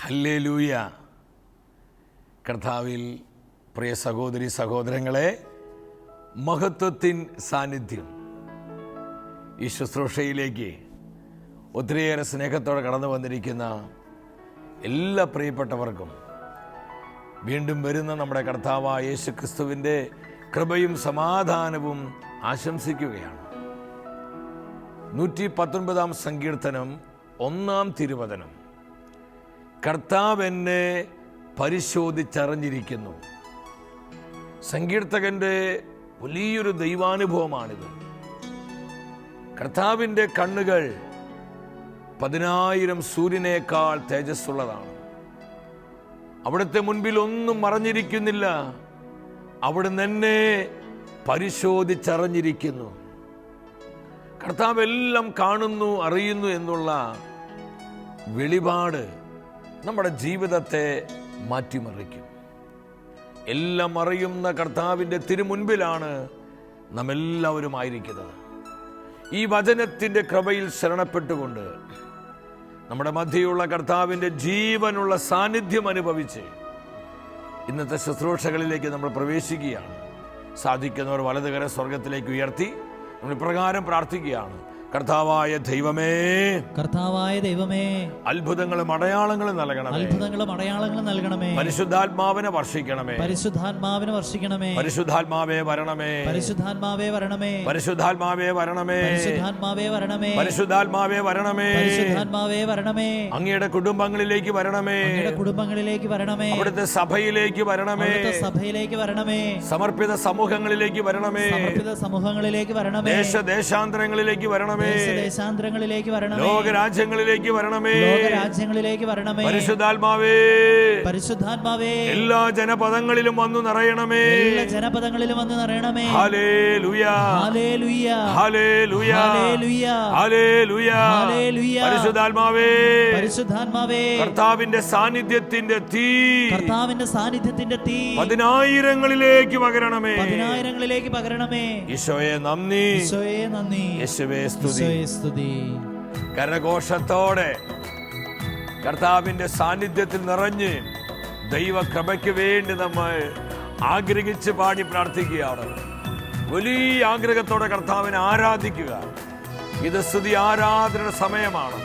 Hallelujah. കർത്താവിൽ പ്രിയ സഹോദരി സഹോദരങ്ങളെ, മഹത്വത്തിൻ സാന്നിധ്യം ഈ ശുശ്രൂഷയിലേക്ക് ഒത്തിരിയേറെ സ്നേഹത്തോടെ കടന്നു വന്നിരിക്കുന്ന എല്ലാ പ്രിയപ്പെട്ടവർക്കും വീണ്ടും വരുന്ന നമ്മുടെ കർത്താവായ യേശു ക്രിസ്തുവിൻ്റെ കൃപയും സമാധാനവും ആശംസിക്കുകയാണ്. 119 സങ്കീർത്തനം 1 തിരുവചനം. കർത്താവ് എന്നെ പരിശോധിച്ചറിഞ്ഞിരിക്കുന്നു. സങ്കീർത്തകൻ്റെ വലിയൊരു ദൈവാനുഭവമാണിത്. കർത്താവിൻ്റെ കണ്ണുകൾ 10,000 സൂര്യനേക്കാൾ തേജസ്സുള്ളതാണ്. അവിടുത്തെ മുൻപിൽ ഒന്നും മറഞ്ഞിരിക്കുന്നില്ല. അവിടുന്ന് എന്നെ പരിശോധിച്ചറിഞ്ഞിരിക്കുന്നു. കർത്താവ് എല്ലാം കാണുന്നു, അറിയുന്നു എന്നുള്ള വെളിപാട് നമ്മുടെ ജീവിതത്തെ മാറ്റിമറിക്കും. എല്ലാം അറിയുന്ന കർത്താവിൻ്റെ തിരുമുൻപിലാണ് നാം എല്ലാവരും ആയിരിക്കുന്നത്. ഈ വചനത്തിൻ്റെ കൃപയിൽ ശരണപ്പെട്ടുകൊണ്ട് നമ്മുടെ മധ്യയുള്ള കർത്താവിൻ്റെ ജീവനുള്ള സാന്നിധ്യം അനുഭവിച്ച് ഇന്നത്തെ ശുശ്രൂഷകളിലേക്ക് നമ്മൾ പ്രവേശിക്കുകയാണ്. സാധിക്കുന്നവർ വലതുകര സ്വർഗത്തിലേക്ക് ഉയർത്തി നമ്മൾ ഇപ്രകാരം പ്രാർത്ഥിക്കുകയാണ്. കർത്താവായ ദൈവമേ, കർത്താവായ ദൈവമേ, അത്ഭുതങ്ങളും അടയാളങ്ങളും നൽകണമേ, അത്ഭുതങ്ങളും അടയാളങ്ങളും നൽകണമേ. പരിശുദ്ധാത്മാവിനെ വർഷിക്കണമേ, പരിശുദ്ധാത്മാവിനെ വർഷിക്കണമേ. പരിശുദ്ധാത്മാവേ വരണമേ, പരിശുദ്ധാത്മാവേ വരണമേ, പരിശുദ്ധാത്മാവേ വരണമേ, പരിശുദ്ധാത്മാവേ വരണമേ, പരിശുദ്ധാത്മാവേ വരണമേ, പരിശുദ്ധാത്മാവേ വരണമേ. അങ്ങയുടെ കുടുംബങ്ങളിലേക്ക് വരണമേ, അങ്ങയുടെ കുടുംബങ്ങളിലേക്ക് വരണമേ, അവിടുത്തെ സഭയിലേക്ക് വരണമേ, അവിടുത്തെ സഭയിലേക്ക് വരണമേ, സമർപ്പിത സമൂഹങ്ങളിലേക്ക് വരണമേ, സമർപ്പിത സമൂഹങ്ങളിലേക്ക് വരണമേ, ദേശാന്തരങ്ങളിലേക്ക് വരണമേ, ദേശാന്തരങ്ങളിലേക്ക് വരണമേ, ലോകരാജ്യങ്ങളിലേക്ക് വരണമേ, ലോകരാജ്യങ്ങളിലേക്ക് വരണമേ. പരിശുദ്ധാത്മാവേ, പരിശുദ്ധാത്മാവേ, എല്ലാ ജനപദങ്ങളിലും വന്നു നിറയണമേ, എല്ലാ ജനപദങ്ങളിലും വന്നു നിറയണമേ. ഹല്ലേലൂയ, ഹല്ലേലൂയ, ഹല്ലേലൂയ, ഹല്ലേലൂയ, ഹല്ലേലൂയ, ഹല്ലേലൂയ. പരിശുദ്ധാത്മാവേ, പരിശുദ്ധാത്മാവേ, കർത്താവിന്റെ സാന്നിധ്യത്തിന്റെ തീ, കർത്താവിന്റെ സാന്നിധ്യത്തിന്റെ തീ 10,000ങ്ങളിലേക്ക് പകരണമേ, 10,000ങ്ങളിലേക്ക് പകരണമേ. ഈശോയെ നന്ദി, ഈശോയെ നന്ദി, യേശുവേ സ്തുതി. ഈശോയെ സ്തുതി. കരഘോഷത്തോടെ കർത്താവിന്റെ സാന്നിധ്യത്തിൽ നിറഞ്ഞ് ദൈവകൃപയ്ക്ക് വേണ്ടി നമ്മൾ ആഗ്രഹിച്ച് പാടി പ്രാർത്ഥിക്കുകയാണ്. വലിയ ആഗ്രഹത്തോടെ കർത്താവിനെ ആരാധിക്കുക. ഇത് സ്തുതി ആരാധനയുടെ സമയമാണ്.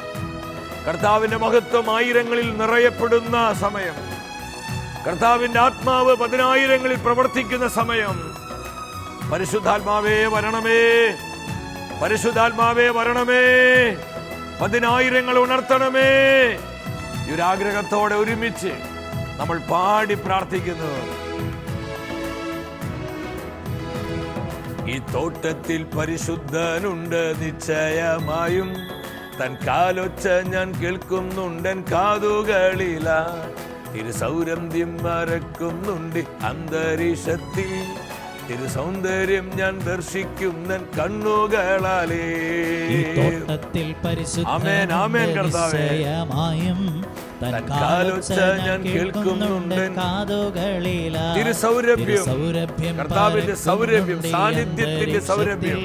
കർത്താവിന്റെ മഹത്വം 1000ങ്ങളിൽ നിറയപ്പെടുന്ന സമയം. കർത്താവിന്റെ ആത്മാവ് 10,000ങ്ങളിൽ പ്രവർത്തിക്കുന്ന സമയം. പരിശുദ്ധാത്മാവേ വരണമേ, പരിശുദ്ധാത്മാവേ വരണമേ, 10,000ങ്ങൾ ഉണർത്തണമേ. ഈ ഒരു ആഗ്രഹത്തോടെ ഒരുമിച്ച് നമ്മൾ പാടി പ്രാർത്ഥിക്കുന്നു. ഈ തോട്ടത്തിൽ പരിശുദ്ധനുണ്ട് നിശ്ചയമായും, തൻ കാലൊച്ച ഞാൻ കേൾക്കുന്നുണ്ടൻ കാതുകളില, തിരുസൗരന്ധ്യം മറക്കുന്നുണ്ട് അന്തരീക്ഷത്തിൽ, തിരുസൗന്ദര്യം ഞാൻ ദർശിക്കുന്ന കണ്ണുകളാലേ. തോട്ടത്തിൽ ആമേൻ, ആമേൻ കർത്താവേ. തൻ കാലൊച്ച ഞാൻ കേൾക്കുന്നുണ്ട് കാതുകളില, തിരുസൗരഭ്യം, കർത്താവിന്റെ സൗരഭ്യം, സാന്നിധ്യത്തിന്റെ സൗരഭ്യം,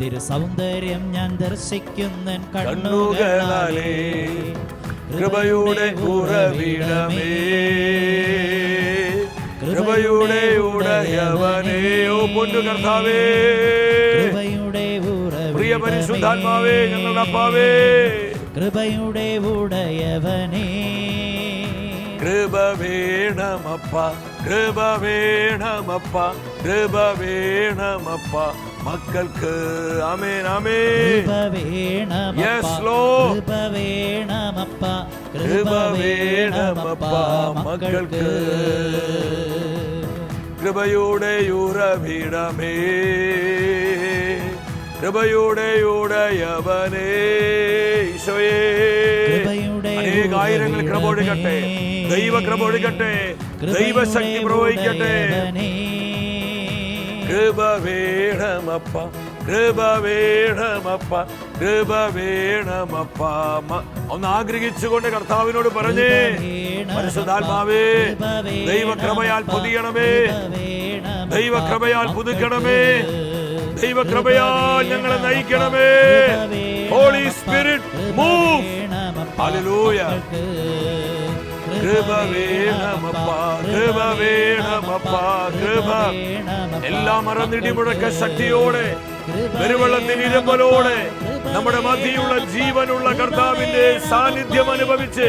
തിരുസൗന്ദര്യം ഞാൻ ദർശിക്കുന്ന കണ്ണുകളാലേ. കൃപയുടെ ഉറവിടമേ, കൃപയുടെ ഉടയവനേ, ഓ പൊന്നു കർത്താവേ, കൃപയുടെ ഉറവിടമേ, പ്രിയ പരിശുദ്ധാത്മാവേ, ഞങ്ങളുടെ അപ്പാവേ, കൃപയുടെ ഉടയവനേ. കൃപ വേണമപ്പ, കൃപ വേണമപ്പ, കൃപ വേണമപ്പ മക്കൾക്ക്. ആമേൻ, ആമേൻ. കൃപ വേണമപ്പ, യെസ് ലോർഡ്. കൃപ വേണമപ്പ, കൃപ വേണമപ്പ മക്കൾക്ക്. കൃപയുടെ ഉറവിടമേ, കൃപയുടെ ഉടയവനേ, ഈശോയേ, അനേകായിരങ്ങൾ കൃപ ഒഴുകട്ടെ, ദൈവ കൃപ ഒഴുകട്ടെ, ദൈവശക്തി പ്രവഹിക്കട്ടെ. കൃപ വേണമപ്പ, കൃപ വേണമപ്പ, കൃപ വേണമപ്പ. ഒന്ന് ആഗ്രഹിച്ചുകൊണ്ട് കർത്താവിനോട് പറഞ്ഞേ, പരിശുദ്ധാത്മാവേ ദൈവകൃപയാൽ പുതിയണമേ, ദൈവകൃപയാൽ പുതുക്കണമേ, ദൈവകൃപയാൽ ഞങ്ങളെ നയിക്കണമേ. Holy spirit move. ഹല്ലേലൂയ. കൃപ വേണമപ്പ, കൃപ വേണമപ്പ, കൃപ. എല്ലാം മറന്നിടിമുഴക്ക ശക്തിയോടെ, പെരുവെള്ളത്തിന് ഇരമ്പലോടെ നമ്മുടെ മധ്യയുള്ള ജീവനുള്ള കർത്താവിന്റെ സാന്നിധ്യം അനുഭവിച്ച്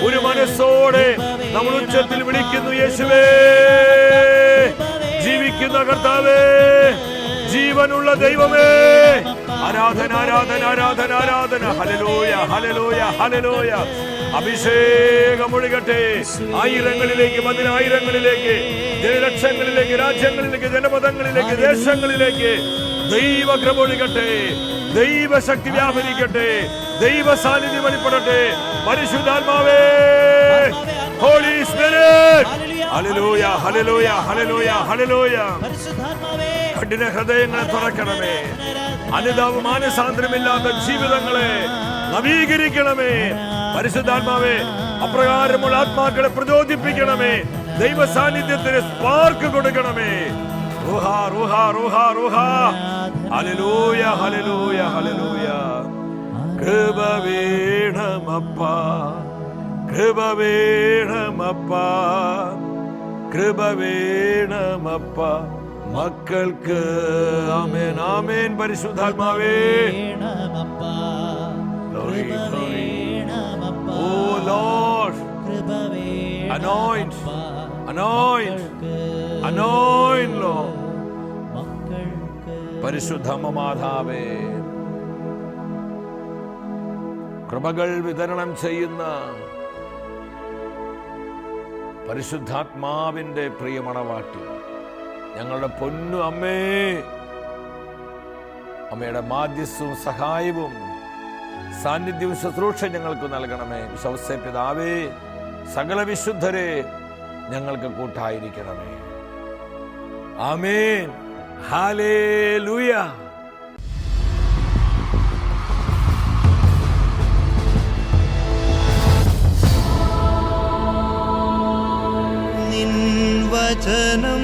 ഒരു മനസ്സോടെ നമ്മൾ ഉച്ചത്തിൽ വിളിക്കുന്നു, യേശുവേ, ജീവിക്കുന്ന കർത്താവേ, ജീവനുള്ള ദൈവമേ. ആരാധന, ആരാധന, ആരാധന, ആരാധന. Hallelujah, hallelujah, hallelujah. അഭിഷേകം ഒഴുകട്ടെ ആയിരങ്ങളിലേക്ക്, പതിനായിരങ്ങളിലേക്ക്, ജനലക്ഷങ്ങളിലേക്ക്, രാജ്യങ്ങളിലേക്ക്, ജനപദങ്ങളിലേക്ക്, ദേശങ്ങളിലേക്ക്. ദൈവകൃപ ഒഴുകട്ടെ, ദൈവശക്തി വ്യാപരിക്കട്ടെ, ദൈവ സാന്നിധ്യം വെളിപ്പെടട്ടെ. പരിശുദ്ധാത്മാവേ, holy spirit. Hallelujah, hallelujah, hallelujah, hallelujah. കഠിന ഹൃദയങ്ങളെ തുറക്കണമേ, അനുതാപം മാനസാന്തരമില്ലാത്ത ജീവിതങ്ങളെ നവീകരിക്കണമേ. പരിശുദ്ധാത്മാവേ, അപ്രകാരമുള്ള ആത്മാക്കളെ പ്രചോദിപ്പിക്കണമേ. ദൈവ സാന്നിധ്യത്തിന് സ്പാർക്ക് കൊടുക്കണമേ. റൂഹാ, റൂഹാ, റൂഹാ, റൂഹാ. ഹല്ലേലൂയ, ഹല്ലേലൂയ, ഹല്ലേലൂയ. കൃപ വേണമപ്പ, കൃപ വേണമപ്പ, കൃപ വേണമപ്പ മക്കൾക്ക്. ആമേൻ, ആമേൻ. പരിശുദ്ധാത്മാവേ, oh Lord, anoint, anoint, anoint Lord. പരിശുദ്ധ മാതാവേ, കൃപകൾ വിതരണം ചെയ്യുന്ന പരിശുദ്ധാത്മാവിന്റെ പ്രിയമണവാട്ടി, ഞങ്ങളുടെ പൊന്നു അമ്മേ, അമ്മയുടെ മാധ്യസ്ഥവും സഹായവും സാന്നിധ്യവും ശുശ്രൂഷ ഞങ്ങൾക്ക് നൽകണമേ. വിശ്വസ്ത പിതാവേ, സകല വിശുദ്ധരെ ഞങ്ങൾക്ക് കൂട്ടായിരിക്കണമേ. ആമേൻ. ഹല്ലേലൂയ. നിൻ വചനം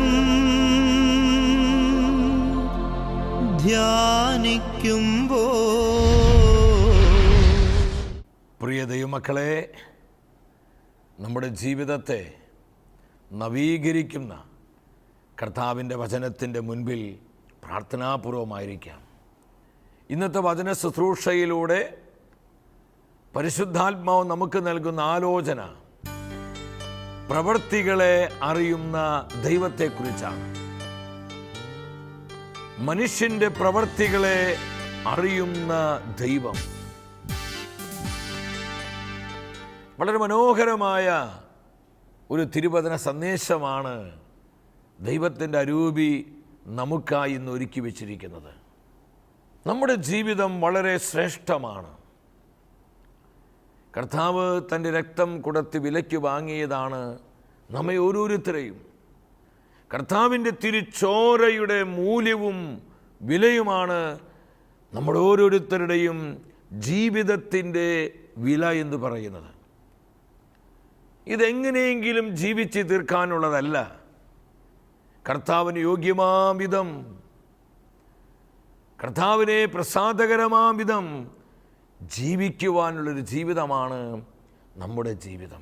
ധ്യാനിക്കുമ്പോ. പ്രിയ ദൈവമക്കളെ, നമ്മുടെ ജീവിതത്തെ നവീകരിക്കുന്ന കർത്താവിൻ്റെ വചനത്തിൻ്റെ മുൻപിൽ പ്രാർത്ഥനാപൂർവമായിരിക്കാം. ഇന്നത്തെ വചന ശുശ്രൂഷയിലൂടെ പരിശുദ്ധാത്മാവ് നമുക്ക് നൽകുന്ന ആലോചന പ്രവൃത്തികളെ അറിയുന്ന ദൈവത്തെക്കുറിച്ചാണ്. മനുഷ്യന്റെ പ്രവൃത്തികളെ അറിയുന്ന ദൈവം. വളരെ മനോഹരമായ ഒരു തിരുവചന സന്ദേശമാണ് ദൈവത്തിൻ്റെ അരൂപി നമുക്കായി ഇന്ന് ഒരുക്കി വച്ചിരിക്കുന്നത്. നമ്മുടെ ജീവിതം വളരെ ശ്രേഷ്ഠമാണ്. കർത്താവ് തൻ്റെ രക്തം കൊടുത്ത് വിലയ്ക്ക് വാങ്ങിയതാണ് നമ്മെ ഓരോരുത്തരെയും. കർത്താവിൻ്റെ തിരുച്ചോരയുടെ മൂല്യവും വിലയുമാണ് നമ്മുടെ ഓരോരുത്തരുടെയും ജീവിതത്തിൻ്റെ വില എന്ന് പറയുന്നത്. ഇതെങ്ങനെയെങ്കിലും ജീവിച്ച് തീർക്കാനുള്ളതല്ല. കർത്താവിന് യോഗ്യമാം വിധം, കർത്താവിനെ പ്രസാദകരമാം വിധം ജീവിക്കുവാനുള്ളൊരു ജീവിതമാണ് നമ്മുടെ ജീവിതം.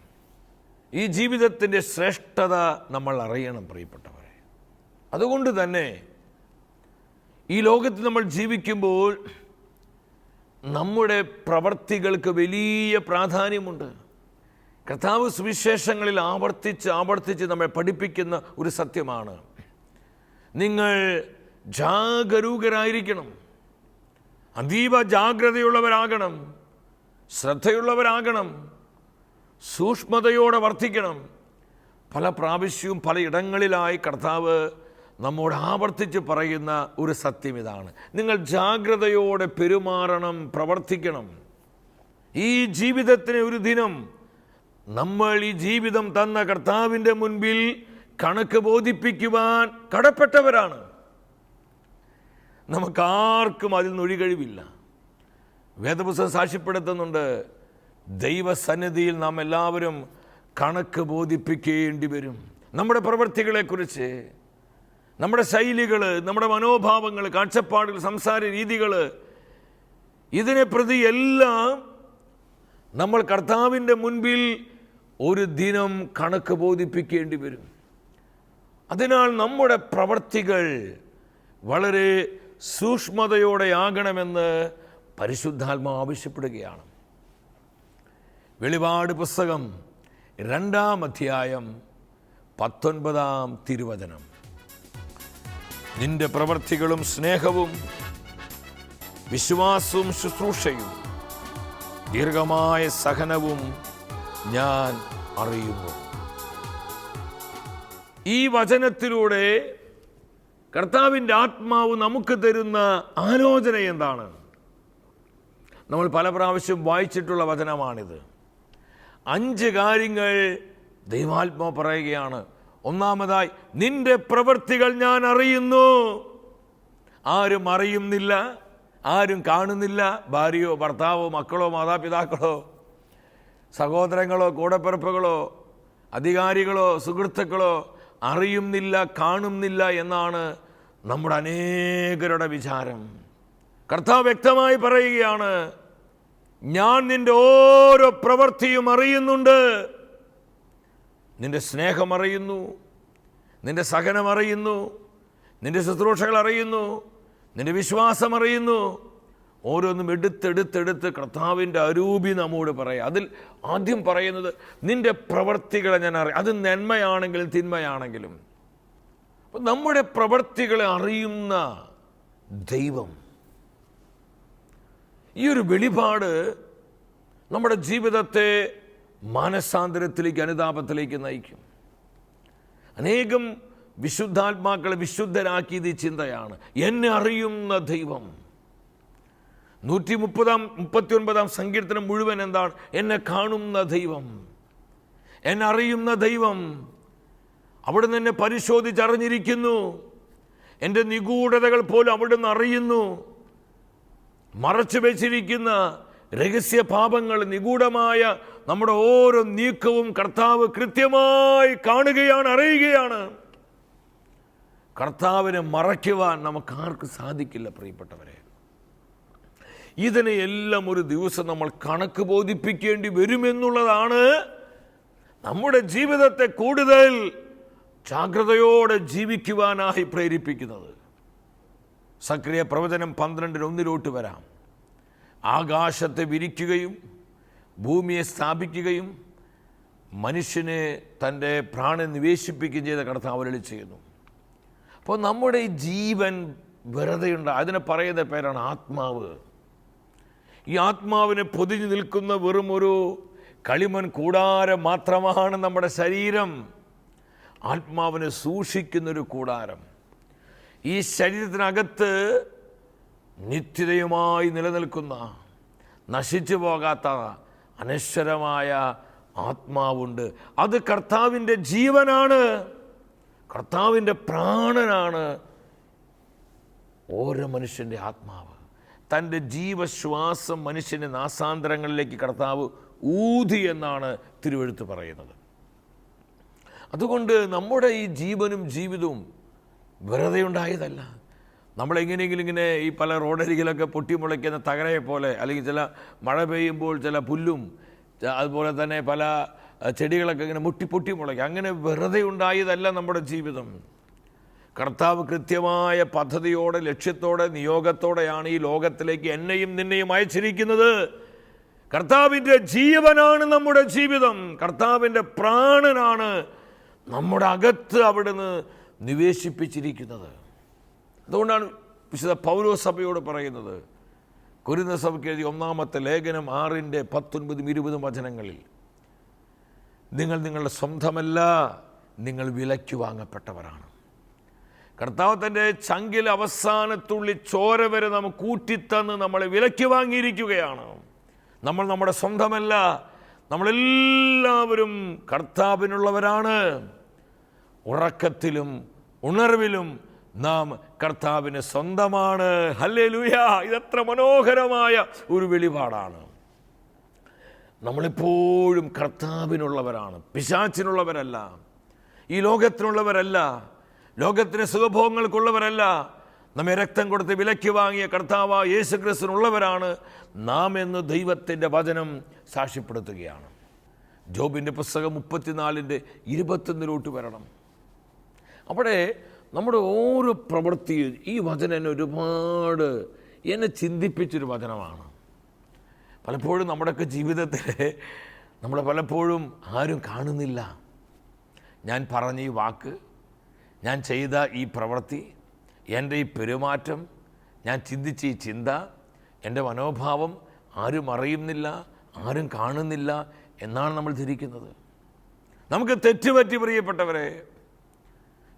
ഈ ജീവിതത്തിൻ്റെ ശ്രേഷ്ഠത നമ്മൾ അറിയണം പ്രിയപ്പെട്ടവരെ. അതുകൊണ്ട് തന്നെ ഈ ലോകത്ത് നമ്മൾ ജീവിക്കുമ്പോൾ നമ്മുടെ പ്രവർത്തികൾക്ക് വലിയ പ്രാധാന്യമുണ്ട്. കർത്താവ് സുവിശേഷങ്ങളിൽ ആവർത്തിച്ച് നമ്മെ പഠിപ്പിക്കുന്ന ഒരു സത്യമാണ്, നിങ്ങൾ ജാഗരൂകരായിരിക്കണം, അതീവ ജാഗ്രതയുള്ളവരാകണം, ശ്രദ്ധയുള്ളവരാകണം, സൂക്ഷ്മതയോടെ വർത്തിക്കണം. പല പ്രാവശ്യവും പലയിടങ്ങളിലായി കർത്താവ് നമ്മോട് ആവർത്തിച്ച് പറയുന്ന ഒരു സത്യം ഇതാണ്, നിങ്ങൾ ജാഗ്രതയോടെ പെരുമാറണം, പ്രവർത്തിക്കണം. ഈ ജീവിതത്തിന് ഒരു ദിനം നമ്മൾ ഈ ജീവിതം തന്ന കർത്താവിൻ്റെ മുൻപിൽ കണക്ക് ബോധിപ്പിക്കുവാൻ കടപ്പെട്ടവരാണ്. നമുക്കാർക്കും അതിൽ നൊഴികഴിവില്ല. വേദപുസ്തകം സാക്ഷ്യപ്പെടുത്തുന്നുണ്ട്, ദൈവസന്നിധിയിൽ നാം എല്ലാവരും കണക്ക് ബോധിപ്പിക്കേണ്ടി വരും. നമ്മുടെ പ്രവൃത്തികളെക്കുറിച്ച്, നമ്മുടെ ശൈലികൾ, നമ്മുടെ മനോഭാവങ്ങൾ, കാഴ്ചപ്പാടുകൾ, സംസാര രീതികൾ, ഇതിനെ പ്രതി എല്ലാം നമ്മൾ കർത്താവിൻ്റെ മുൻപിൽ ഒരു ദിനം കണക്ക് ബോധിപ്പിക്കേണ്ടി വരും. അതിനാൽ നമ്മുടെ പ്രവൃത്തികൾ വളരെ സൂക്ഷ്മതയോടെ ആകണമെന്ന് പരിശുദ്ധാത്മാവ് ആവശ്യപ്പെടുകയാണ്. വെളിപാട് പുസ്തകം 2-ാം അധ്യായം 19-ാം തിരുവചനം. നിന്റെ പ്രവൃത്തികളും സ്നേഹവും വിശ്വാസവും ശുശ്രൂഷയും ദീർഘമായ സഹനവും ഞാൻ അറിയുന്നു. ഈ വചനത്തിലൂടെ കർത്താവിൻ്റെ ആത്മാവ് നമുക്ക് തരുന്ന ആലോചന എന്താണ്? നമ്മൾ പല പ്രാവശ്യം വായിച്ചിട്ടുള്ള വചനമാണിത്. 5 കാര്യങ്ങൾ ദൈവാത്മാവ് പറയുകയാണ്. ഒന്നാമതായി, നിന്റെ പ്രവൃത്തികൾ ഞാൻ അറിയുന്നു. ആരും അറിയുന്നില്ല, ആരും കാണുന്നില്ല. ഭാര്യയോ ഭർത്താവോ മക്കളോ മാതാപിതാക്കളോ സഹോദരങ്ങളോ കൂടപ്പിറപ്പുകളോ അധികാരികളോ സുഹൃത്തുക്കളോ അറിയുന്നില്ല, കാണുന്നില്ല എന്നാണ് നമ്മുടെ അനേകരുടെ വിചാരം. കർത്താവ് വ്യക്തമായി പറയുകയാണ്, ഞാൻ നിന്റെ ഓരോ പ്രവൃത്തിയും അറിയുന്നുണ്ട്. നിന്റെ സ്നേഹം അറിയുന്നു, നിന്റെ സഹനം അറിയുന്നു, നിന്റെ ശുശ്രൂഷകൾ അറിയുന്നു, നിന്റെ വിശ്വാസം അറിയുന്നു. ഓരോന്നും എടുത്തെടുത്തെടുത്ത് കർത്താവിൻ്റെ അരൂപി നമ്മോട് പറയാം. അതിൽ ആദ്യം പറയുന്നത്, നിന്റെ പ്രവൃത്തികളെ ഞാൻ അറിയാം. അത് നന്മയാണെങ്കിലും തിന്മയാണെങ്കിലും. അപ്പം നമ്മുടെ പ്രവൃത്തികളെ അറിയുന്ന ദൈവം, ഈ ഒരു വെളിപാട് നമ്മുടെ ജീവിതത്തെ മാനസാന്തരത്തിലേക്ക്, അനുതാപത്തിലേക്ക് നയിക്കും. അനേകം വിശുദ്ധാത്മാക്കളെ വിശുദ്ധരാക്കിയത് ഈ ചിന്തയാണ്, എന്നെ അറിയുന്ന ദൈവം. 139-ാം സങ്കീർത്തനം മുഴുവൻ എന്താണ്? എന്നെ കാണുന്ന ദൈവം, എന്നെ അറിയുന്ന ദൈവം. അവിടുന്ന് എന്നെ പരിശോധിച്ചറിഞ്ഞിരിക്കുന്നു. എൻ്റെ നിഗൂഢതകൾ പോലും അവിടുന്ന് അറിയുന്നു. മറച്ചു വെച്ചിരിക്കുന്ന രഹസ്യ പാപങ്ങൾ, നിഗൂഢമായ നമ്മുടെ ഓരോ നീക്കവും കർത്താവ് കൃത്യമായി കാണുകയാണ്, അറിയുകയാണ്. കർത്താവിനെ മറയ്ക്കുവാൻ നമുക്കാർക്കും സാധിക്കില്ല പ്രിയപ്പെട്ടവരെ. ഇതിനെയെല്ലാം ഒരു ദിവസം നമ്മൾ കണക്ക് ബോധിപ്പിക്കേണ്ടി വരുമെന്നുള്ളതാണ് നമ്മുടെ ജീവിതത്തെ കൂടുതൽ ജാഗ്രതയോടെ ജീവിക്കുവാനായി പ്രേരിപ്പിക്കുന്നത്. സക്രിയ പ്രവചനം 12:1 വരാം. ആകാശത്തെ വിരിക്കുകയും ഭൂമിയെ സ്ഥാപിക്കുകയും മനുഷ്യനെ തൻ്റെ പ്രാണൻ നിവേശിപ്പിക്കുകയും ചെയ്ത കർത്താവ് അരുളി ചെയ്യുന്നു. അപ്പോൾ നമ്മുടെ ഈ ജീവൻ വെറുതെയുണ്ട്. അതിനെ പറയുന്ന പേരാണ് ആത്മാവ്. ഈ ആത്മാവിനെ പൊതിഞ്ഞു നിൽക്കുന്ന വെറും ഒരു കളിമൺ കൂടാരം മാത്രമാണ് നമ്മുടെ ശരീരം. ആത്മാവിനെ സൂക്ഷിക്കുന്നൊരു കൂടാരം. ഈ ശരീരത്തിനകത്ത് നിത്യതയുമായി നിലനിൽക്കുന്ന, നശിച്ചു പോകാത്ത അനശ്വരമായ ആത്മാവുണ്ട്. അത് കർത്താവിൻ്റെ ജീവനാണ്, കർത്താവിൻ്റെ പ്രാണനാണ് ഓരോ മനുഷ്യൻ്റെ ആത്മാവ്. തൻ്റെ ജീവശ്വാസം മനുഷ്യൻ്റെ നാസാന്തരങ്ങളിലേക്ക് കർത്താവ് ഊതി എന്നാണ് തിരുവെഴുത്ത് പറയുന്നത്. അതുകൊണ്ട് നമ്മുടെ ഈ ജീവനും ജീവിതവും വെറുതെ ഉണ്ടായതല്ല. നമ്മളെങ്ങനെയെങ്കിലും ഇങ്ങനെ ഈ പല റോഡരികിലൊക്കെ പൊട്ടിമുളയ്ക്കുന്ന തകരയെ പോലെ, അല്ലെങ്കിൽ ചില മഴ പെയ്യുമ്പോൾ ചില പുല്ലും അതുപോലെ തന്നെ പല ചെടികളൊക്കെ ഇങ്ങനെ പൊട്ടി മുളയ്ക്കും. അങ്ങനെ വെറുതെ ഉണ്ടായതല്ല നമ്മുടെ ജീവിതം. കർത്താവ് കൃത്യമായ പദ്ധതിയോടെ, ലക്ഷ്യത്തോടെ, നിയോഗത്തോടെയാണ് ഈ ലോകത്തിലേക്ക് എന്നെയും നിന്നെയും അയച്ചിരിക്കുന്നത്. കർത്താവിൻ്റെ ജീവനാണ് നമ്മുടെ ജീവിതം. കർത്താവിൻ്റെ പ്രാണനാണ് നമ്മുടെ അകത്ത് അവിടുന്ന് നിവേശിപ്പിച്ചിരിക്കുന്നത്. അതുകൊണ്ടാണ് വിശുദ്ധ പൗലോസ് സഭയോട് പറയുന്നത്, കൊരിന്ത സഭയ്ക്ക് എഴുതിയ 1-ാമത്തെ ലേഖനം 6:19-20 വചനങ്ങളിൽ, നിങ്ങൾ നിങ്ങളുടെ സ്വന്തമല്ല, നിങ്ങൾ വിലയ്ക്ക് വാങ്ങപ്പെട്ടവരാണ്. കർത്താവ് തൻ്റെ ചങ്കിൽ അവസാനത്തുള്ളി ചോര വരെ നമുക്ക് ഊറ്റിത്തന്ന് നമ്മളെ വിലയ്ക്ക് വാങ്ങിയിരിക്കുകയാണ്. നമ്മൾ നമ്മുടെ സ്വന്തമല്ല, നമ്മളെല്ലാവരും കർത്താവിനുള്ളവരാണ്. ഉറക്കത്തിലും ഉണർവിലും നാം കർത്താവിന് സ്വന്തമാണ്. ഹല്ലേലൂയ! ഇതെത്ര മനോഹരമായ ഒരു വെളിപാടാണ്. നമ്മളെപ്പോഴും കർത്താവിനുള്ളവരാണ്, പിശാചിനുള്ളവരല്ല, ഈ ലോകത്തിനുള്ളവരല്ല, ലോകത്തിന് സുഖഭോഗങ്ങൾക്കുള്ളവരല്ല. നമ്മെ രക്തം കൊടുത്ത് വിലയ്ക്ക് വാങ്ങിയ കർത്താവായ യേശു ക്രിസ്തുവിനുള്ളവരാണ് നാം എന്ന് ദൈവത്തിൻ്റെ വചനം സാക്ഷ്യപ്പെടുത്തുകയാണ്. ജോബിൻ്റെ പുസ്തകം 34:21 വരണം. അവിടെ നമ്മുടെ ഓരോ പ്രവൃത്തിയും ഈ വചനം എന്നെ ചിന്തിപ്പിച്ചൊരു വചനമാണ്. പലപ്പോഴും നമ്മുടെയൊക്കെ ജീവിതത്തിൽ നമ്മളെ പലപ്പോഴും ആരും കാണുന്നില്ല. ഞാൻ പറഞ്ഞ ഈ വാക്ക്, ഞാൻ ചെയ്ത ഈ പ്രവൃത്തി, എൻ്റെ ഈ പെരുമാറ്റം, ഞാൻ ചിന്തിച്ച ഈ ചിന്ത, എൻ്റെ മനോഭാവം ആരും അറിയുന്നില്ല, ആരും കാണുന്നില്ല എന്നാണ് നമ്മൾ ധരിക്കുന്നത്. നമുക്ക് തെറ്റുപറ്റി പ്രിയപ്പെട്ടവരെ.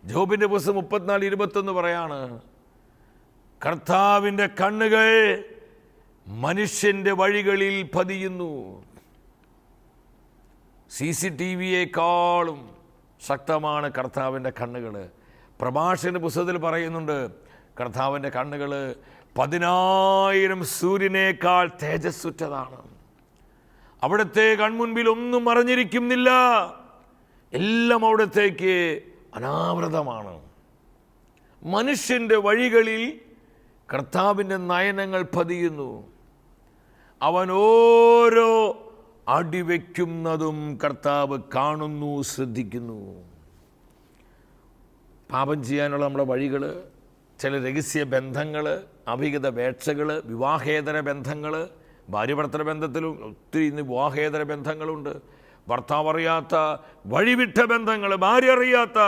ജോബിൻ്റെ പുസ്തകം 34:21 പറയാണ്, കർത്താവിൻ്റെ കണ്ണുകൾ മനുഷ്യൻ്റെ വഴികളിൽ പതിയുന്നു. CCTVയേക്കാളും ശക്തമാണ് കർത്താവിൻ്റെ കണ്ണുകൾ. പ്രഭാഷകന്റെ പുസ്തകത്തിൽ പറയുന്നുണ്ട്, കർത്താവിൻ്റെ കണ്ണുകൾ 10,000 സൂര്യനേക്കാൾ തേജസ്സുറ്റതാണ്. അവിടുത്തെ കൺമുൻപിൽ ഒന്നും മറഞ്ഞിരിക്കുന്നില്ല, എല്ലാം അവിടത്തേക്ക് അനാവൃതമാണ്. മനുഷ്യൻ്റെ വഴികളിൽ കർത്താവിൻ്റെ നയനങ്ങൾ പതിയുന്നു. അവൻ ഓരോ അടിവെക്കുന്നതും കർത്താവ് കാണുന്നു, ശ്രദ്ധിക്കുന്നു. പാപം ചെയ്യാനുള്ള നമ്മുടെ വഴികൾ, ചില രഹസ്യ ബന്ധങ്ങൾ, അഭിഹിത വേക്ഷകൾ, വിവാഹേതര ബന്ധങ്ങൾ, ഭാര്യഭർത്തൃ ബന്ധത്തിലും ഒത്തിരി ഇന്ന് വിവാഹേതര ബന്ധങ്ങളുണ്ട്. ഭർത്താവ് അറിയാത്ത വഴിവിട്ട ബന്ധങ്ങൾ, ഭാര്യ അറിയാത്ത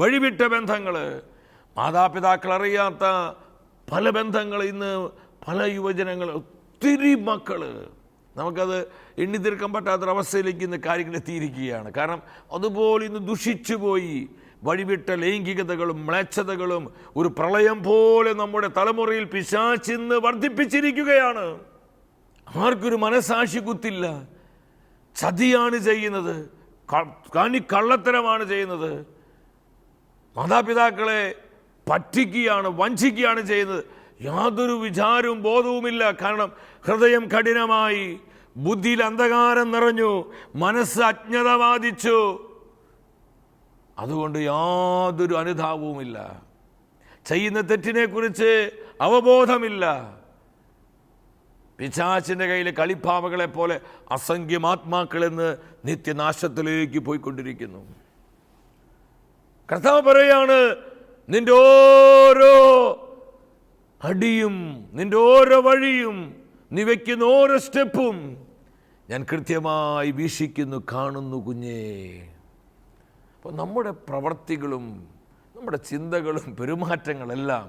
വഴിവിട്ട ബന്ധങ്ങൾ, മാതാപിതാക്കൾ അറിയാത്ത പല ബന്ധങ്ങൾ. ഇന്ന് പല യുവജനങ്ങൾ, ഒത്തിരി മക്കൾ, നമുക്കത് എണ്ണി തീർക്കാൻ പറ്റാത്തൊരവസ്ഥയിലേക്ക് ഇന്ന് കാര്യങ്ങൾ എത്തിയിരിക്കുകയാണ്. കാരണം അതുപോലെ ഇന്ന് ദുഷിച്ചു പോയി. വഴിവിട്ട ലൈംഗികതകളും മ്ലേച്ഛതകളും ഒരു പ്രളയം പോലെ നമ്മുടെ തലമുറയിൽ പിശാചിന്ന് വർദ്ധിപ്പിച്ചിരിക്കുകയാണ്. ആർക്കൊരു മനസാക്ഷി കുത്തില്ല. ചതിയാണ് ചെയ്യുന്നത്, കള്ളത്തരമാണ് ചെയ്യുന്നത്, മാതാപിതാക്കളെ പറ്റിക്കുകയാണ്, വഞ്ചിക്കുകയാണ് ചെയ്യുന്നത്. യാതൊരു വിചാരവും ബോധവുമില്ല. കാരണം ഹൃദയം കഠിനമായി, ബുദ്ധിയിൽ അന്ധകാരം നിറഞ്ഞു, മനസ്സ് അജ്ഞത ബാധിച്ചു. അതുകൊണ്ട് യാതൊരു അനുതാപവുമില്ല, ചെയ്യുന്ന തെറ്റിനെക്കുറിച്ച് അവബോധമില്ല. പിശാചിൻ്റെ കയ്യിലെ കളിപ്പാവകളെ പോലെ അസംഖ്യം ആത്മാക്കളെന്ന് നിത്യനാശത്തിലേക്ക് പോയിക്കൊണ്ടിരിക്കുന്നു. കർത്താവ് പറയാണ്, നിന്റെ ഓരോ അടിയും, നിന്റെ ഓരോ വഴിയും, നീ വയ്ക്കുന്ന ഓരോ സ്റ്റെപ്പും ഞാൻ കൃത്യമായി വീക്ഷിക്കുന്നു, കാണുന്നു കുഞ്ഞേ. അപ്പോൾ നമ്മുടെ പ്രവർത്തികളും നമ്മുടെ ചിന്തകളും പെരുമാറ്റങ്ങളെല്ലാം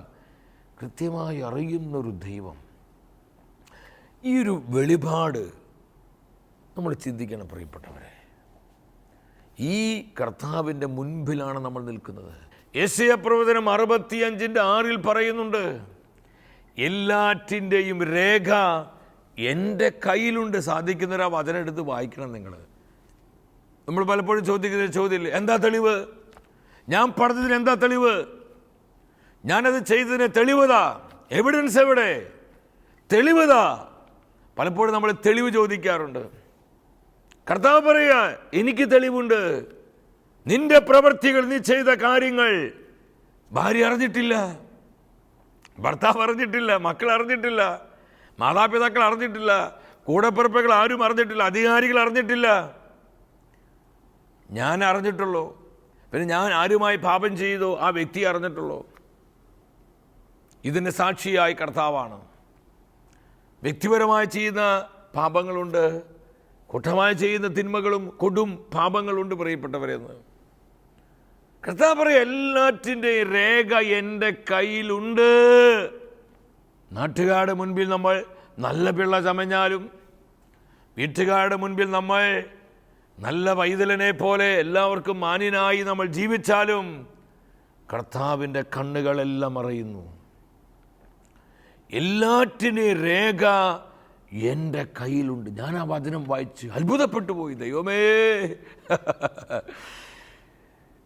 കൃത്യമായി അറിയുന്നൊരു ദൈവം. ഈ ഒരു വെളിപാട് നമ്മൾ ചിന്തിക്കണം പ്രിയപ്പെട്ടവരെ. ഈ കർത്താവിൻ്റെ മുൻപിലാണ് നമ്മൾ നിൽക്കുന്നത്. യെശയ്യാപ്രവചനം 65:6 പറയുന്നുണ്ട്, എല്ലാറ്റിൻ്റെയും രേഖ എൻ്റെ കയ്യിലുണ്ട്. സാധിക്കുന്നൊരാ വചനം എടുത്ത് വായിക്കണം നിങ്ങൾ. നമ്മൾ പലപ്പോഴും ചോദിക്കുന്ന ചോദ്യമില്ലേ, എന്താ തെളിവ്? ഞാൻ പറഞ്ഞതിന് എന്താ തെളിവ്? ഞാനത് ചെയ്തതിന് തെളിവതാ, എവിഡൻസ് എവിടെ? തെളിവതാ. പലപ്പോഴും നമ്മൾ തെളിവ് ചോദിക്കാറുണ്ട്. കർത്താവ് പറയാ, എനിക്ക് തെളിവുണ്ട്. നിന്റെ പ്രവൃത്തികൾ, നീ ചെയ്ത കാര്യങ്ങൾ ഭാര്യ അറിഞ്ഞിട്ടില്ല, ഭർത്താവ് അറിഞ്ഞിട്ടില്ല, മക്കൾ അറിഞ്ഞിട്ടില്ല, മാതാപിതാക്കൾ അറിഞ്ഞിട്ടില്ല, കൂടപ്പിറപ്പുകൾ ആരും അറിഞ്ഞിട്ടില്ല, അധികാരികൾ അറിഞ്ഞിട്ടില്ല. ഞാൻ അറിഞ്ഞിട്ടുള്ളൂ. പിന്നെ ഞാൻ ആരുമായി പാപം ചെയ്തോ ആ വ്യക്തി അറിഞ്ഞിട്ടുള്ളൂ. ഇതിന് സാക്ഷിയായി കർത്താവാണ്. വ്യക്തിപരമായി ചെയ്യുന്ന പാപങ്ങളുണ്ട്, കുറ്റമായി ചെയ്യുന്ന തിന്മകളും കൊടും പാപങ്ങളുണ്ട് പ്രിയപ്പെട്ടവരെന്ന് കർത്താവ് പറയും. എല്ലാറ്റിൻ്റെയും രേഖ എൻ്റെ കയ്യിലുണ്ട്. നാട്ടുകാരുടെ മുൻപിൽ നമ്മൾ നല്ല പിള്ള ചമഞ്ഞാലും, വീട്ടുകാരുടെ മുൻപിൽ നമ്മൾ നല്ല വൈതലനെ പോലെ എല്ലാവർക്കും മാന്യനായി നമ്മൾ ജീവിച്ചാലും കർത്താവിൻ്റെ കണ്ണുകളെല്ലാം അറിയുന്നു. എല്ലാറ്റിനെയും രേഖ എൻ്റെ കയ്യിലുണ്ട്. ഞാൻ ആ വചനം വായിച്ച് അത്ഭുതപ്പെട്ടു പോയി. ദൈവമേ,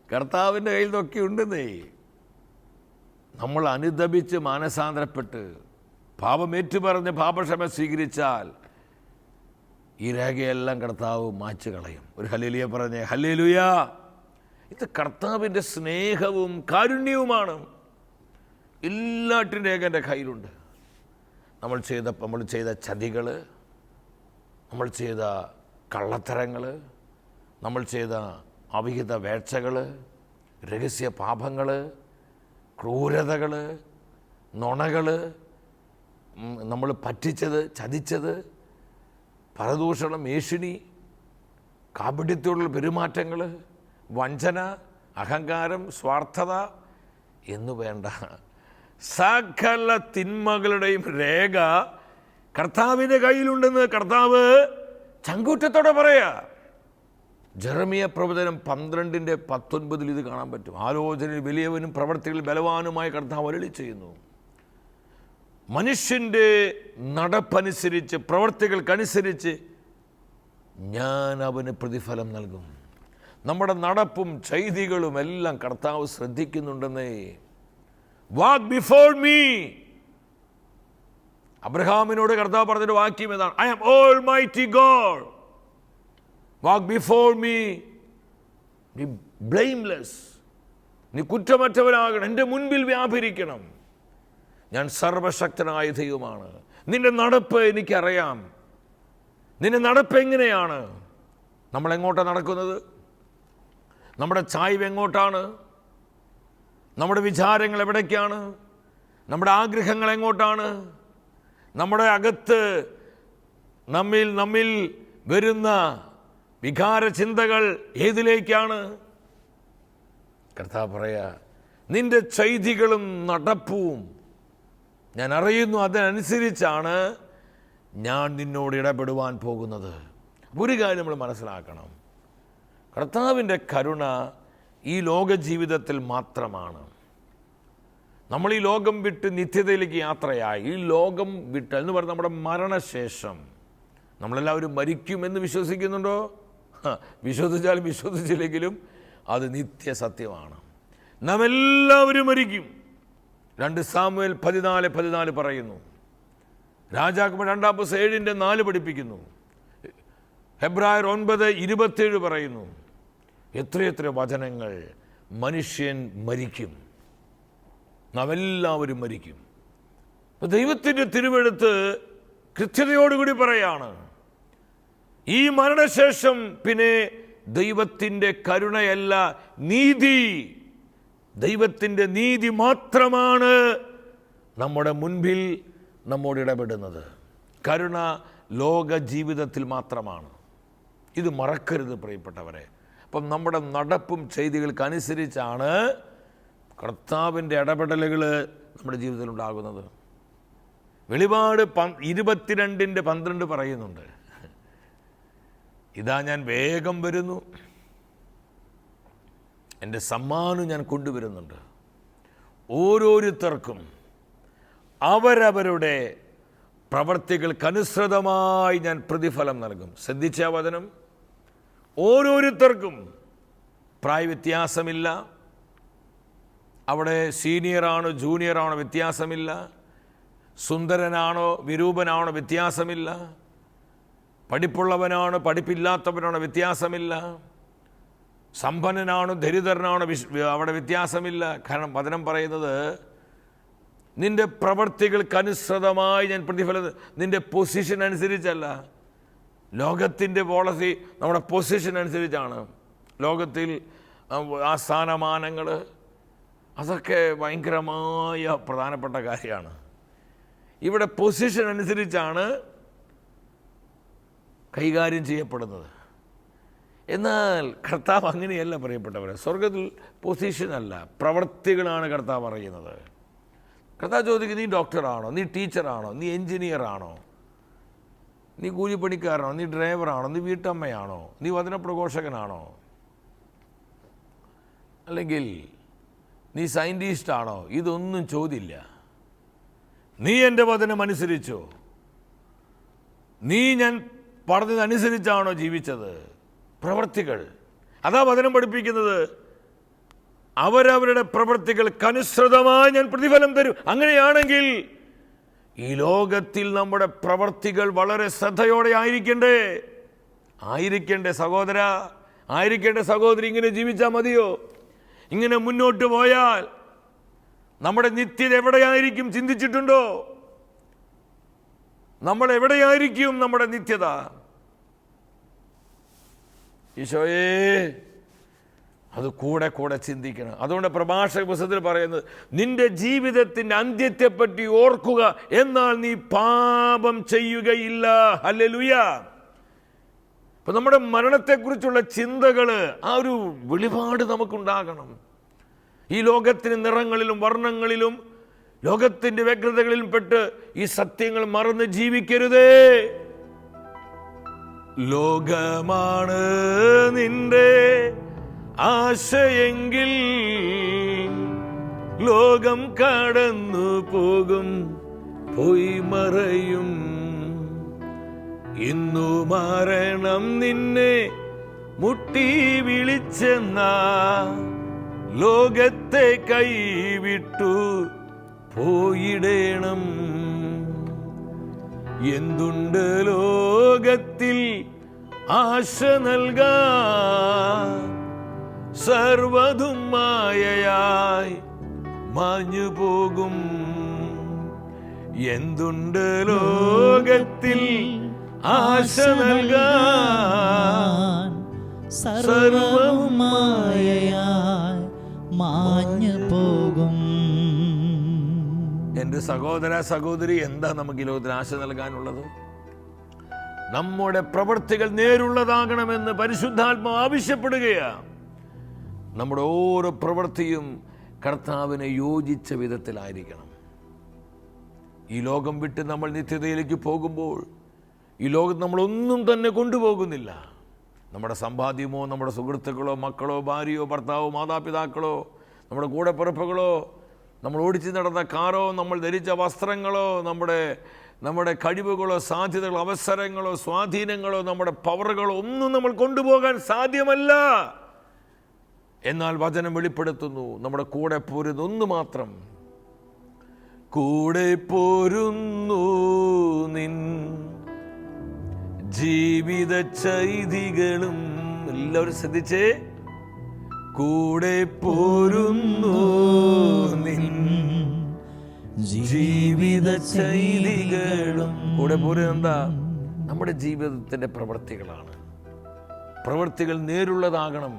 കർത്താവിൻ്റെ കയ്യിൽ നിന്നൊക്കെ ഉണ്ടെന്നേ. നമ്മൾ അനുദപിച്ച് മാനസാന്തരപ്പെട്ട് പാപമേറ്റുപറഞ്ഞ് പാപക്ഷമ സ്വീകരിച്ചാൽ ഈ രേഖയെല്ലാം കർത്താവ് മാച്ചു കളയും. ഒരു ഹല്ലേലൂയ പറഞ്ഞേ, ഹല്ലേലൂയ. ഇത് കർത്താവിൻ്റെ സ്നേഹവും കാരുണ്യവുമാണ്. എല്ലാറ്റിൻ്റെ രേഖ എൻ്റെ കയ്യിലുണ്ട്. നമ്മൾ ചെയ്ത ചതികൾ, നമ്മൾ ചെയ്ത കള്ളത്തരങ്ങൾ, നമ്മൾ ചെയ്ത അവിഹിത വേഴ്ചകൾ, രഹസ്യ പാപങ്ങൾ, ക്രൂരതകൾ, നുണകൾ, നമ്മൾ പറ്റിച്ചത്, ചതിച്ചത്, പരദൂഷണം, ഏഷിണി, കാപട്യത്തോടുള്ള പെരുമാറ്റങ്ങൾ, വഞ്ചന, അഹങ്കാരം, സ്വാർത്ഥത എന്നു വേണ്ട സകല തിന്മകളുടെയും രേഖ കർത്താവിൻ്റെ കയ്യിലുണ്ടെന്ന് കർത്താവ് ചങ്കൂറ്റത്തോടെ പറയാ. ജെറമിയ പ്രവചനം 12:19 ഇത് കാണാൻ പറ്റും. ആലോചനയിൽ വലിയവനും പ്രവർത്തികളിൽ ബലവാനുമായ കർത്താവ് അരുളി ചെയ്യുന്നു, മനുഷ്യൻ്റെ നടപ്പനുസരിച്ച് പ്രവർത്തികൾക്കനുസരിച്ച് ഞാൻ അവന് പ്രതിഫലം നൽകും. നമ്മുടെ നടപ്പും ചെയ്തികളും എല്ലാം കർത്താവ് ശ്രദ്ധിക്കുന്നുണ്ടെന്നേ. വാക്ക് ബിഫോർ മീ. അബ്രഹാമിനോട് കർത്താവ് പറഞ്ഞൊരു വാക്യം ഏതാണ്? I am almighty God. Walk before me. നീ ബ്ലെയിംലെസ്, നീ കുറ്റമറ്റവനാകണം, എൻ്റെ മുൻപിൽ വ്യാപരിക്കണം. ഞാൻ സർവശക്തനായ ദൈവമാണ്. നിന്റെ നടപ്പ് എനിക്കറിയാം. നിന്റെ നടപ്പ് എങ്ങനെയാണ്? നമ്മളെങ്ങോട്ടാണ് നടക്കുന്നത്? നമ്മുടെ ചായ്വ് എങ്ങോട്ടാണ്? നമ്മുടെ വിചാരങ്ങൾ എവിടേക്കാണ്? നമ്മുടെ ആഗ്രഹങ്ങൾ എങ്ങോട്ടാണ്? നമ്മുടെ അകത്ത് നമ്മിൽ വരുന്ന വികാര ചിന്തകൾ ഏതിലേക്കാണ്? കർത്താവ് പറയാ, നിന്റെ ചെയ്തികളും നടപ്പും ഞാൻ അറിയുന്നു, അതിനനുസരിച്ചാണ് ഞാൻ നിന്നോട് ഇടപെടുവാൻ പോകുന്നത്. ഒരു കാര്യം നമ്മൾ മനസ്സിലാക്കണം, കർത്താവിൻ്റെ കരുണ ഈ ലോക ജീവിതത്തിൽ മാത്രമാണ്. നമ്മൾ ഈ ലോകം വിട്ട് നിത്യതയിലേക്ക് യാത്രയായി, ഈ ലോകം വിട്ട് എന്ന് പറഞ്ഞാൽ നമ്മുടെ മരണശേഷം നമ്മളെല്ലാവരും മരിക്കുമെന്ന് വിശ്വസിക്കുന്നുണ്ടോ? വിശ്വസിച്ചാലും വിശ്വസിച്ചില്ലെങ്കിലും അത് നിത്യസത്യമാണ്. നാം എല്ലാവരും മരിക്കും. 2 സാമുവേൽ 14:14 പറയുന്നു. രാജാക്കന്മാർ 2-7 പഠിപ്പിക്കുന്നു. ഹെബ്രായർ 9:27 പറയുന്നു. എത്രയെത്ര വചനങ്ങൾ. മനുഷ്യൻ മരിക്കും, നാം എല്ലാവരും മരിക്കും. ദൈവത്തിൻ്റെ തിരുവെഴുത്ത് കൃത്യതയോടുകൂടി പറയാണ്, ഈ മരണശേഷം പിന്നെ ദൈവത്തിൻ്റെ കരുണയല്ല, നീതി, ദൈവത്തിൻ്റെ നീതി മാത്രമാണ് നമ്മുടെ മുൻപിൽ നമ്മോട് ഇടപെടുന്നത്. കരുണ ലോക ജീവിതത്തിൽ മാത്രമാണ്. ഇത് മറക്കരുത് പ്രിയപ്പെട്ടവരെ. അപ്പം നമ്മുടെ നടപ്പും ചെയ്തികൾക്കനുസരിച്ചാണ് കർത്താവിൻ്റെ ഇടപെടലുകൾ നമ്മുടെ ജീവിതത്തിൽ ഉണ്ടാകുന്നത്. വെളിപാട് 22:12 പറയുന്നുണ്ട്, ഇതാ ഞാൻ വേഗം വരുന്നു, എൻ്റെ സമ്മാനം ഞാൻ കൊണ്ടുവരുന്നുണ്ട്, ഓരോരുത്തർക്കും അവരവരുടെ പ്രവർത്തികൾക്കനുസൃതമായി ഞാൻ പ്രതിഫലം നൽകും. ശ്രദ്ധിച്ച വചനം, ഓരോരുത്തർക്കും പ്രായവ്യത്യാസമില്ല. അവിടെ സീനിയറാണോ ജൂനിയറാണോ വ്യത്യാസമില്ല, സുന്ദരനാണോ വിരൂപനാണോ വ്യത്യാസമില്ല, പഠിപ്പുള്ളവനാണോ പഠിപ്പില്ലാത്തവനാണോ വ്യത്യാസമില്ല, സമ്പന്നനാണോ ദരിദ്രനാണോ അവിടെ വ്യത്യാസമില്ല. കാരണം വചനം പറയുന്നത് നിന്റെ പ്രവർത്തികൾക്കനുസൃതമായി ഞാൻ പ്രതിഫലം, നിന്റെ പൊസിഷൻ അനുസരിച്ചല്ല. ലോകത്തിൻ്റെ പോളിസി നമ്മുടെ പൊസിഷൻ അനുസരിച്ചാണ്. ലോകത്തിൽ ആ സ്ഥാനമാനങ്ങൾ അതൊക്കെ ഭയങ്കരമായ പ്രധാനപ്പെട്ട കാര്യമാണ്. ഇവിടെ പൊസിഷൻ അനുസരിച്ചാണ് കൈകാര്യം ചെയ്യപ്പെടുന്നത്. എന്നാൽ കർത്താവ് അങ്ങനെയല്ല പ്രിയപ്പെട്ടവരെ. സ്വർഗത്തിൽ പൊസിഷനല്ല, പ്രവർത്തികളാണ് കർത്താവ് അറിയുന്നത്. കർത്താവ് ചോദിക്കും, നീ ഡോക്ടറാണോ, നീ ടീച്ചറാണോ, നീ എൻജിനീയറാണോ, നീ കൂലിപ്പണിക്കാരനാണോ, നീ ഡ്രൈവറാണോ, നീ വീട്ടമ്മയാണോ, നീ വചനപ്രഘോഷകനാണോ, അല്ലെങ്കിൽ നീ സയൻറ്റിസ്റ്റാണോ? ഇതൊന്നും ചോദ്യമില്ല. നീ എൻ്റെ വചനം അനുസരിച്ചോ? നീ ഞാൻ പറഞ്ഞതനുസരിച്ചാണോ ജീവിച്ചത്? പ്രവർത്തികൾ, അതാ വചനം പഠിപ്പിക്കുന്നത്. അവരവരുടെ പ്രവൃത്തികൾക്ക് അനുസൃതമായി ഞാൻ പ്രതിഫലം തരും. അങ്ങനെയാണെങ്കിൽ ഈ ലോകത്തിൽ നമ്മുടെ പ്രവൃത്തികൾ വളരെ ശ്രദ്ധയോടെ ആയിരിക്കണ്ടേ സഹോദര, ആയിരിക്കേണ്ട സഹോദരി. ഇങ്ങനെ ജീവിച്ചാൽ മതിയോ? ഇങ്ങനെ മുന്നോട്ട് പോയാൽ നമ്മുടെ നിത്യത എവിടെയായിരിക്കും? ചിന്തിച്ചിട്ടുണ്ടോ? നമ്മൾ എവിടെയായിരിക്കും നമ്മുടെ നിത്യത? ഈശോയേ, അത് കൂടെ ചിന്തിക്കണം. അതുകൊണ്ട് പ്രഭാഷക പുസ്തകത്തിൽ പറയുന്നത്, നിന്റെ ജീവിതത്തിൻ്റെ അന്ത്യത്തെപ്പറ്റി ഓർക്കുക, എന്നാൽ നീ പാപം ചെയ്യുകയില്ല. ഹല്ലേലൂയ. അപ്പൊ നമ്മുടെ മരണത്തെക്കുറിച്ചുള്ള ചിന്തകൾ, ആ ഒരു വെളിപാട് നമുക്കുണ്ടാകണം. ഈ ലോകത്തിന് നിറങ്ങളിലും വർണ്ണങ്ങളിലും ലോകത്തിൻ്റെ വ്യഗ്രതകളിലും പെട്ട് ഈ സത്യങ്ങൾ മറന്ന് ജീവിക്കരുതേ. ലോകമാണ് നിന്റെ ആശയെങ്കിൽ ലോകം കടന്നു പോകും, പോയി മറയും. ഇന്നു മരണം നിന്നെ മുട്ടി വിളിച്ചെന്ന ലോകത്തെ കൈവിട്ടു പോയിടേണം. എന്തുണ്ട് ലോകത്തിൽ ആശ നൽകാൻ, സർവ്വതും മായയായി മാഞ്ഞു പോകും. എന്തുണ്ട് ലോകത്തിൽ ആശ നൽകാൻ, സർവ്വവും മായയായി മാഞ്ഞു പോകും. എൻ്റെ സഹോദര സഹോദരി, എന്താ നമുക്ക് ഈ ലോകത്തിൽ ആശ നൽകാനുള്ളത്? നമ്മുടെ പ്രവൃത്തികൾ നേരുള്ളതാകണമെന്ന് പരിശുദ്ധാത്മാവ് ആവശ്യപ്പെടുകയാണ്. നമ്മുടെ ഓരോ പ്രവൃത്തിയും കർത്താവിനെ യോജിച്ച വിധത്തിലായിരിക്കണം. ഈ ലോകം വിട്ട് നമ്മൾ നിത്യതയിലേക്ക് പോകുമ്പോൾ ഈ ലോകത്ത് നമ്മളൊന്നും തന്നെ കൊണ്ടുപോകുന്നില്ല. നമ്മുടെ സമ്പാദ്യമോ, നമ്മുടെ സുഹൃത്തുക്കളോ, മക്കളോ, ഭാര്യയോ, ഭർത്താവോ, മാതാപിതാക്കളോ, നമ്മുടെ കൂടെപ്പിറപ്പുകളോ, നമ്മൾ ഓടിച്ച് നടന്ന കാറോ, നമ്മൾ ധരിച്ച വസ്ത്രങ്ങളോ, നമ്മുടെ കഴിവുകളോ, സാധ്യതകളോ, അവസരങ്ങളോ, സ്വാധീനങ്ങളോ, നമ്മുടെ പവറുകളോ ഒന്നും നമ്മൾ കൊണ്ടുപോകാൻ സാധ്യമല്ല. എന്നാൽ വചനം വെളിപ്പെടുത്തുന്നു, നമ്മുടെ കൂടെ പോരുന്ന ഒന്ന് മാത്രം. കൂടെ പോരുന്നു നിൻ ജീവിത ചൈതികളും. എല്ലാവരും ശ്രദ്ധിച്ചേ, കൂടെ പോരുന്നു നിൻ ജീവിത ചൈതികളും. കൂടെ പോരുന്നത് എന്താ? നമ്മുടെ ജീവിതത്തിന്റെ പ്രവൃത്തികളാണ്. പ്രവൃത്തികൾ നേരുള്ളതാകണം.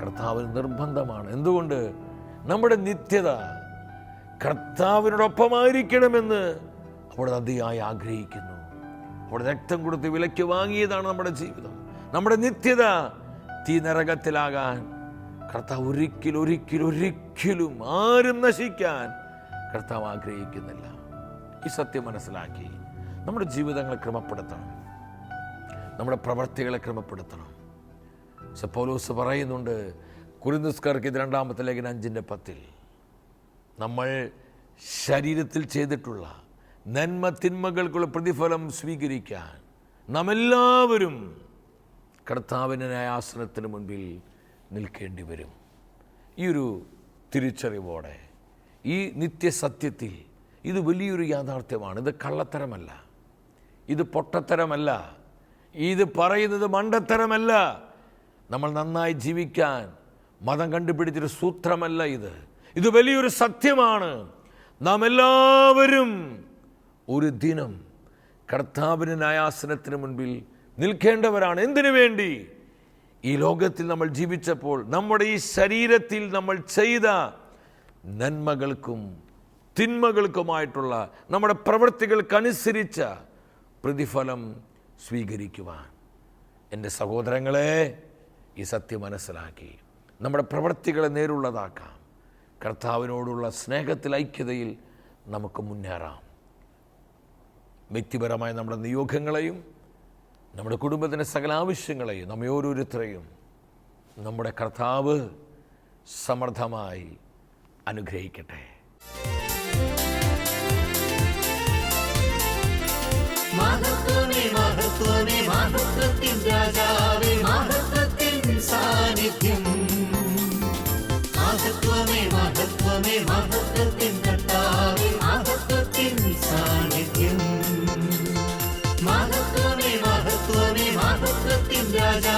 കർത്താവിന് നിർബന്ധമാണ്. എന്തുകൊണ്ട്? നമ്മുടെ നിത്യത കർത്താവിനോടൊപ്പമായിരിക്കണമെന്ന് അവിടെ അതിയായി ആഗ്രഹിക്കുന്നു. അവിടെ രക്തം കൊടുത്ത് വിലയ്ക്ക് വാങ്ങിയതാണ് നമ്മുടെ ജീവിതം. നമ്മുടെ നിത്യത തീ നരകത്തിലാകാൻ കർത്താവ് ഒരിക്കലും ആരും നശിക്കാൻ കർത്താവ് ആഗ്രഹിക്കുന്നില്ല. ഈ സത്യം മനസ്സിലാക്കി നമ്മുടെ ജീവിതങ്ങളെ ക്രമപ്പെടുത്തണം, നമ്മുടെ പ്രവർത്തികളെ ക്രമപ്പെടുത്തണം. പൗലോസ് പറയുന്നുണ്ട് കൊരിന്ത്യർക്കാർക്ക് 2 ലേഖനം 5:10, നമ്മൾ ശരീരത്തിൽ ചെയ്തിട്ടുള്ള നന്മ തിന്മകൾക്കുള്ള പ്രതിഫലം സ്വീകരിക്കാൻ നാം എല്ലാവരും കർത്താവിൻ്റെ ന്യായാസനത്തിന് മുൻപിൽ നിൽക്കേണ്ടി വരും. ഈ ഒരു തിരിച്ചറിവോടെ ഈ നിത്യസത്യത്തിൽ ഇത് വലിയൊരു യാഥാർത്ഥ്യമാണ്. ഇത് കള്ളത്തരമല്ല, ഇത് പൊട്ടത്തരമല്ല, ഇത് പറയുന്നത് മണ്ടത്തരമല്ല. നമ്മൾ നന്നായി ജീവിക്കാൻ മതം കണ്ടുപിടിച്ചൊരു സൂത്രമല്ല ഇത് വലിയൊരു സത്യമാണ്. നാം എല്ലാവരും ഒരു ദിനം കർത്താവിൻ്റെ ന്യായാസനത്തിന് മുൻപിൽ നിൽക്കേണ്ടവരാണ്. എന്തിനു വേണ്ടി? ഈ ലോകത്തിൽ നമ്മൾ ജീവിച്ചപ്പോൾ നമ്മുടെ ഈ ശരീരത്തിൽ നമ്മൾ ചെയ്ത നന്മകൾക്കും തിന്മകൾക്കുമായിട്ടുള്ള നമ്മുടെ പ്രവൃത്തികൾക്കനുസരിച്ച പ്രതിഫലം സ്വീകരിക്കുവാൻ. എൻ്റെ സഹോദരങ്ങളെ, ഈ സത്യം മനസ്സിലാക്കി നമ്മുടെ പ്രവൃത്തികളെ നേരുള്ളതാക്കാം. കർത്താവിനോടുള്ള സ്നേഹത്തിൽ, ഐക്യതയിൽ നമുക്ക് മുന്നേറാം. വ്യക്തിപരമായ നമ്മുടെ നിയോഗങ്ങളെയും നമ്മുടെ കുടുംബത്തിൻ്റെ സകല ആവശ്യങ്ങളെയും നമ്മെ ഓരോരുത്തരെയും നമ്മുടെ കർത്താവ് സമൃദ്ധമായി അനുഗ്രഹിക്കട്ടെ. മഹത്വമേ മഹത്വമേ മഹത്വത്തിൻ രാജാവേ, മഹത്വത്തിൻ സാന്നിധ്യം. മഹത്വത്തിൻ കർത്താവേ മഹത്വത്തിൻ സാന്നിധ്യം. മഹത്വമേ മഹത്വമേ മഹത്വത്തിൻ രാജാ